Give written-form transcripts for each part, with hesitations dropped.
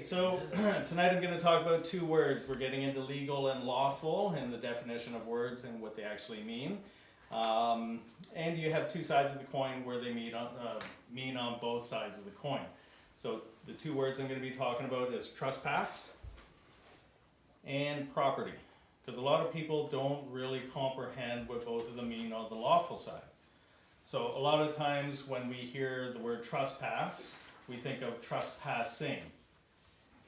So tonight I'm going to talk about two words. We're getting into legal and lawful and the definition of words and what they actually mean. And you have two sides of the coin where they mean on both sides of the coin. So the two words I'm going to be talking about is trespass and property. Because a lot of people don't really comprehend what both of them mean on the lawful side. So a lot of times when we hear the word trespass, we think of trespassing.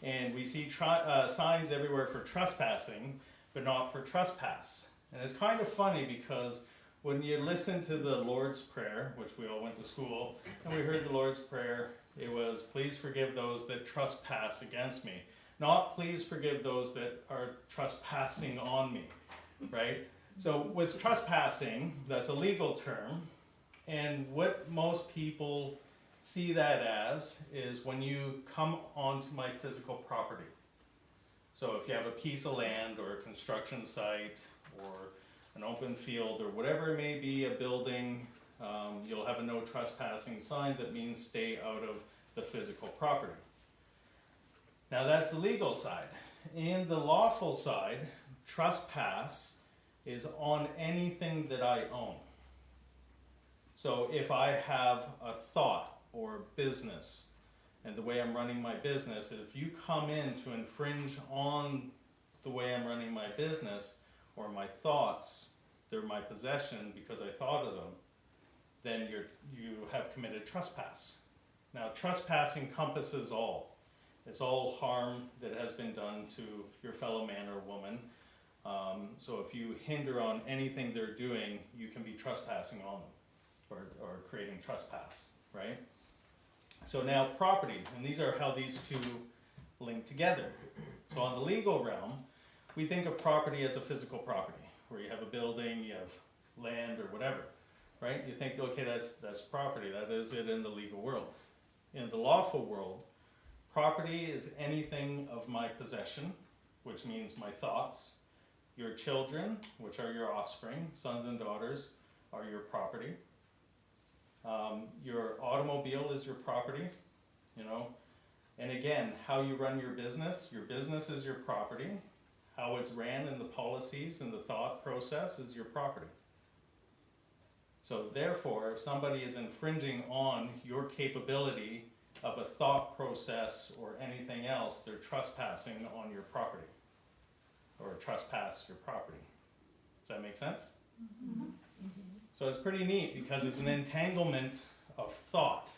And we see signs everywhere for trespassing, but not for trespass. And it's kind of funny because when you listen to the Lord's Prayer, which we all went to school, and we heard the Lord's Prayer, it was, please forgive those that trespass against me. Not please forgive those that are trespassing on me, right? So with trespassing, that's a legal term. And what most people see that as is when you come onto my physical property. So if you have a piece of land or a construction site or an open field or whatever it may be, a building, you'll have a no trespassing sign that means stay out of the physical property. Now that's the legal side. In the lawful side, trespass is on anything that I own. So if I have a thought or business, and the way I'm running my business, if you come in to infringe on the way I'm running my business or my thoughts, they're my possession because I thought of them, then you have committed trespass. Now trespass encompasses all. It's all harm that has been done to your fellow man or woman. So if you hinder on anything they're doing, you can be trespassing on them or creating trespass, right? So now property, and these are how these two link together. So on the legal realm, we think of property as a physical property, where you have a building, you have land or whatever, right? You think, okay, that's property, that is it in the legal world. In the lawful world, property is anything of my possession, which means my thoughts. Your children, which are your offspring, sons and daughters, are your property. Your automobile is your property, you know. And again, how you run your business is your property. How it's ran in the policies and the thought process is your property. So therefore, if somebody is infringing on your capability of a thought process or anything else, they're trespassing on your property. Or trespass your property. Does that make sense? Mm-hmm. So it's pretty neat because it's an entanglement of thought.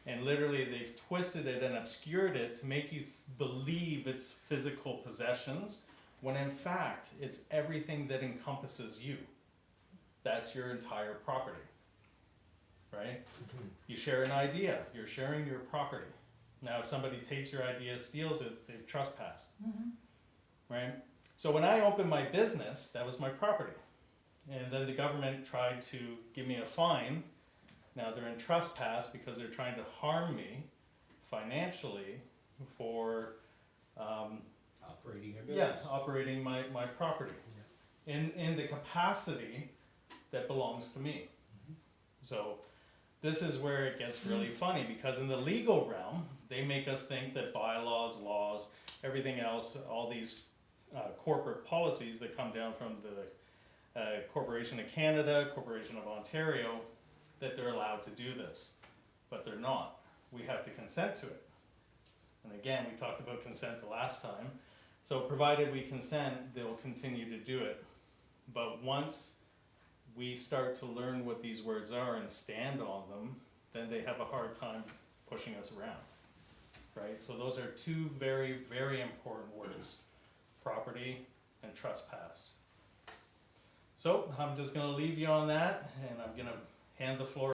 And literally they've twisted it and obscured it to make you believe it's physical possessions, when in fact it's everything that encompasses you. That's your entire property, right? You share an idea, you're sharing your property. Now if somebody takes your idea, steals it, they've trespassed, right? So when I opened my business, that was my property. And then the government tried to give me a fine. Now they're in trespass because they're trying to harm me financially for operating a business. Yeah, operating my property in the capacity that belongs to me. So this is where it gets really funny, because in the legal realm, they make us think that bylaws, laws, everything else, all these corporate policies that come down from the Corporation of Canada, Corporation of Ontario, that they're allowed to do this, but they're not. We have to consent to it. And again, we talked about consent the last time. So provided we consent, they'll continue to do it. But once we start to learn what these words are and stand on them, then they have a hard time pushing us around, right? So those are two very, very important words, property and trespass. So I'm just going to leave you on that, and I'm going to hand the floor